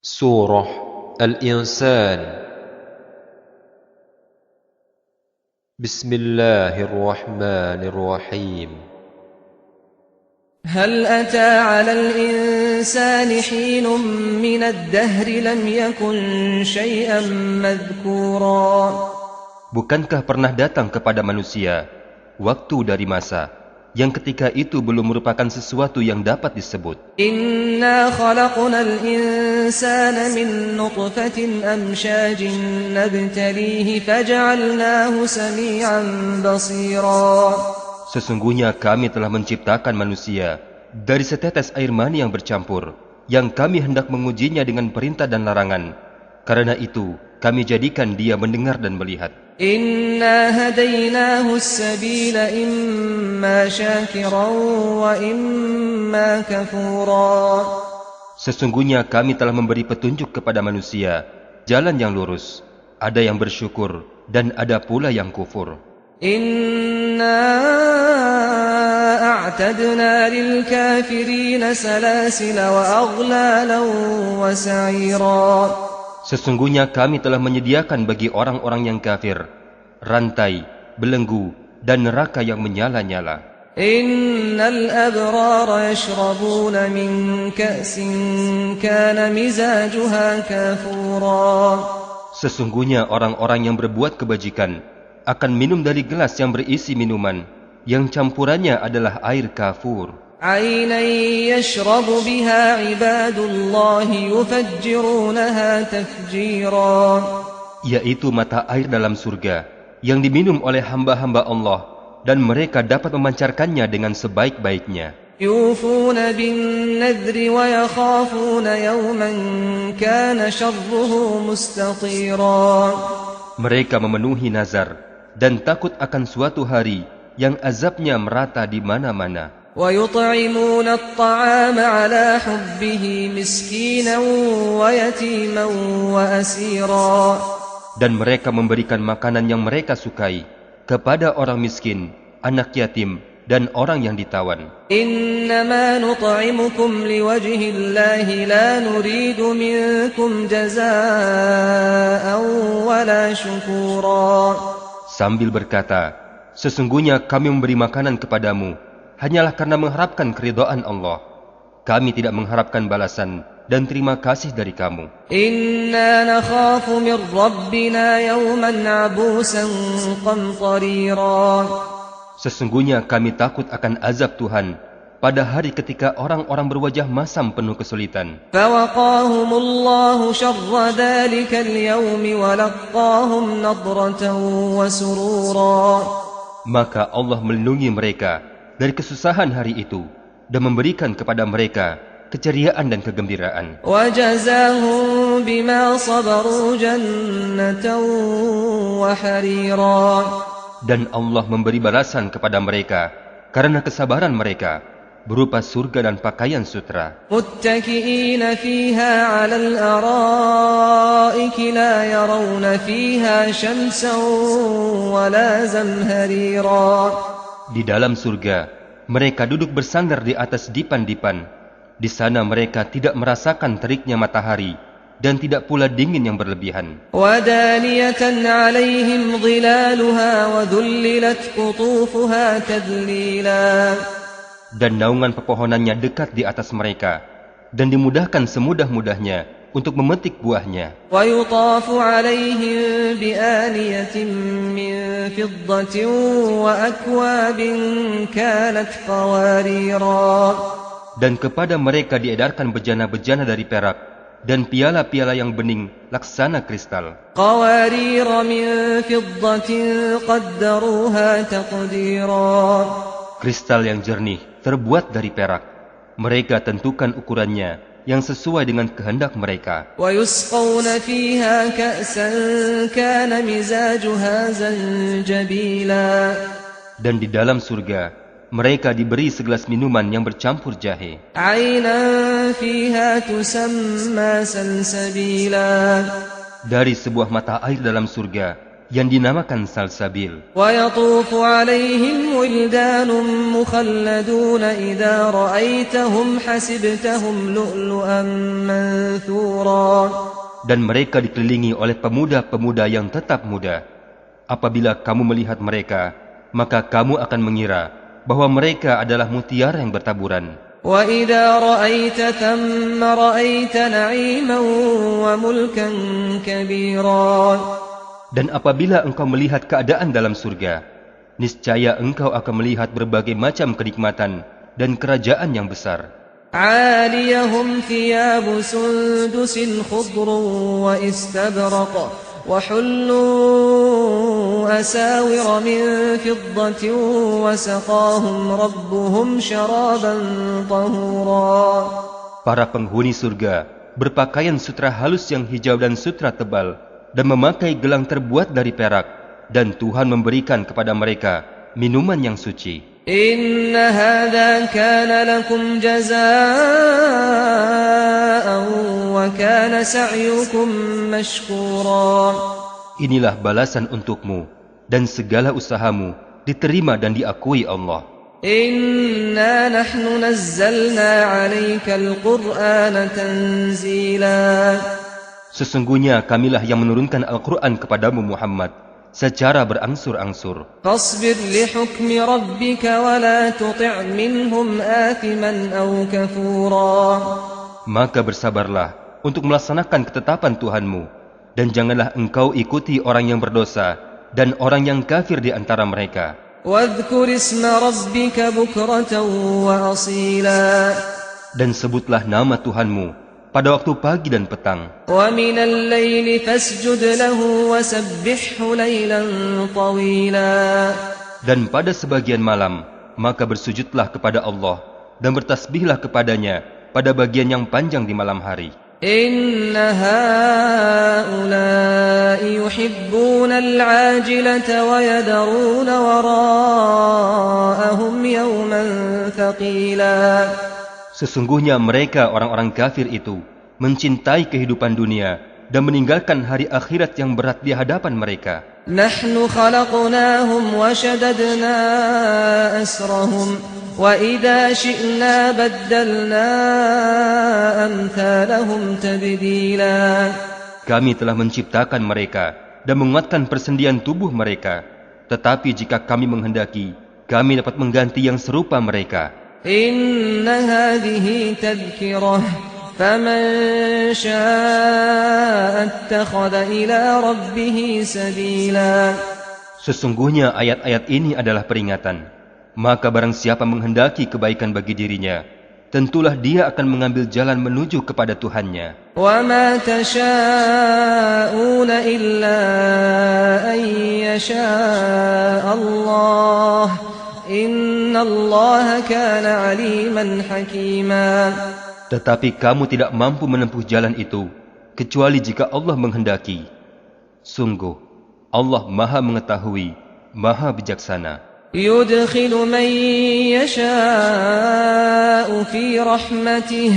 Surah Al-Insan. Bismillahirrahmanirrahim. هل أتى على الإنسان حين من الدهر لم يكن شيئا مذكورا. Bukankah pernah datang kepada manusia waktu dari masa yang ketika itu belum merupakan sesuatu yang dapat disebut? إنا خلقنا الإنسان من نطفة أمشاج نبتليه فجعلناه سميعا بصيرا. Sesungguhnya kami telah menciptakan manusia dari setetes air mani yang bercampur, yang kami hendak mengujinya dengan perintah dan larangan. Karena itu, kami jadikan dia mendengar dan melihat. إنا هديناه السبيل إما شاكرا وإما كفورا. Sesungguhnya kami telah memberi petunjuk kepada manusia, jalan yang lurus. Ada yang bersyukur dan ada pula yang kufur. إنا أعتدنا للكافرين سلاسل وأغلالا وسعيرا. Sesungguhnya kami telah menyediakan bagi orang-orang yang kafir rantai, belenggu, dan neraka yang menyala-nyala. إن الأبرار يشربون من كأس كان مزاجها كافورا. Sesungguhnya orang-orang yang berbuat kebajikan akan minum dari gelas yang berisi minuman yang campurannya adalah air kafur. عينا يشرب بها عباد الله يفجرونها تفجيرا. Yaitu mata air dalam surga yang diminum oleh hamba-hamba Allah, dan mereka dapat memancarkannya dengan sebaik-baiknya. يوفون بالنذر ويخافون يوما كان شره مستطيرا. Mereka memenuhi nazar dan takut akan suatu hari yang azabnya merata di mana-mana. ويطعمون الطعام على حبه مسكينا ويتيما وأسيرا. Dan mereka memberikan makanan yang mereka sukai kepada orang miskin, anak yatim, dan orang yang ditawan. إنما نطعمكم لوجه الله لا نريد منكم جزاء ولا شكورا. Sambil berkata, sesungguhnya kami memberi makanan kepadamu hanyalah karena mengharapkan keridhaan Allah. Kami tidak mengharapkan balasan dan terima kasih dari kamu. إنا نخاف من ربنا يوما عبوسا قمطريرا. Sesungguhnya kami takut akan azab Tuhan pada hari ketika orang-orang berwajah masam penuh kesulitan. فوقاهم الله شر ذلك اليوم ولقاهم نضرة وسرورا. Maka Allah melindungi mereka dari kesusahan hari itu dan memberikan kepada mereka keceriaan dan kegembiraan. وجزاهم بما صبروا جنة وحريرا. Dan Allah memberi balasan kepada mereka karena kesabaran mereka berupa surga dan pakaian sutra. متكئين فيها على الأرائك لا يرون فيها شمسا ولا زمهريرا. Di dalam surga, mereka duduk bersandar di atas dipan-dipan. Di sana mereka tidak merasakan teriknya matahari dan tidak pula dingin yang berlebihan. ودانية عليهم ظلالها وذللت قطوفها تذليلا. Dan naungan pepohonannya dekat di atas mereka, dan dimudahkan semudah-mudahnya untuk memetik buahnya. ويطاف عليهم بآنية من فضة وأكواب كانت قواريرا. Dan kepada mereka diedarkan bejana-bejana dari perak, dan piala-piala yang bening laksana kristal. قوارير من فضة قدروها تقديرا. Kristal yang jernih terbuat dari perak. Mereka tentukan ukurannya yang sesuai dengan kehendak mereka. ويسقون فيها كأسا كان مزاجها زنجبيلا. Dan di dalam surga, mereka diberi segelas minuman yang bercampur jahe. عينا فيها تسمى سلسبيلا. Dari sebuah mata air dalam surga yang dinamakan salsabil. ويطوف عليهم ولدان مخلدون إذا رأيتهم حسبتهم لؤلؤا منثورا. Dan mereka dikelilingi oleh pemuda-pemuda yang tetap muda. Apabila kamu melihat mereka, maka kamu akan mengira bahwa mereka adalah mutiara yang bertaburan. وَإِذَا رَأَيْتَ ثَمَّ رَأَيْتَ نَعِيمًا وَمُلْكًا كَبِيرًا. Dan apabila engkau melihat keadaan dalam surga, niscaya engkau akan melihat berbagai macam kenikmatan dan kerajaan yang besar. عاليهم ثياب سندس خضر واستبرق وحلوا أساور من فضة وسقاهم ربهم شرابا طهورا. Para penghuni surga berpakaian sutra halus yang hijau dan sutra tebal dan memakai gelang terbuat dari perak, dan Tuhan memberikan kepada mereka minuman yang suci. إن هذا كان لكم جزاء وكان سعيكم مشكورا. Inilah balasan untukmu, dan segala usahamu diterima dan diakui Allah. إنا نحن نزلنا عليك القرآن تنزيلا. Sesungguhnya kamilah yang menurunkan Al-Quran kepadamu Muhammad secara berangsur-angsur. فاصبر لحكم ربك ولا تطع منهم آثما أو كفورا. Maka bersabarlah untuk melaksanakan ketetapan Tuhanmu, dan janganlah engkau ikuti orang yang berdosa dan orang yang kafir di antara mereka. واذكر اسم ربك بكرة وأصيلا. Dan sebutlah nama Tuhanmu pada waktu pagi dan petang. ومن الليل فاسجد له وسبحه ليلا طويلا. Dan pada sebagian malam, maka bersujudlah kepada Allah dan bertasbihlah kepadanya pada bagian yang panjang di malam hari. إن هؤلاء يحبون العاجلة ويذرون وراءهم يوما ثقيلا. Sesungguhnya mereka orang-orang kafir itu mencintai kehidupan dunia dan meninggalkan hari akhirat yang berat di hadapan mereka. نحن خلقناهم وشددنا أسرهم وإذا شئنا بدلنا أمثالهم تبديلا. Kami telah menciptakan mereka dan menguatkan persendian tubuh mereka. Tetapi jika kami menghendaki, kami dapat mengganti yang serupa mereka. إن هذه تذكرة فمن شاء اتخذ إلى ربه سبيلا. Sesungguhnya ayat-ayat ini adalah peringatan. Maka barang siapa menghendaki kebaikan bagi dirinya, tentulah dia akan mengambil jalan menuju kepada Tuhannya. وما تشاءون إلا أن يشاء الله إن الله كان عليما حكيما. Tetapi kamu tidak mampu menempuh jalan itu kecuali jika Allah menghendaki. Sungguh, Allah Maha Mengetahui, Maha Bijaksana. يدخل من يشاء في رحمته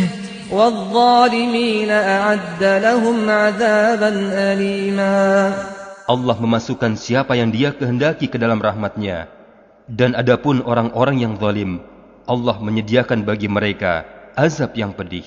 والظالمين أعد لهم عذابا أليما. Allah memasukkan siapa yang Dia kehendaki ke dalam rahmat-Nya. Dan adapun orang-orang yang zalim, Allah menyediakan bagi mereka azab yang pedih.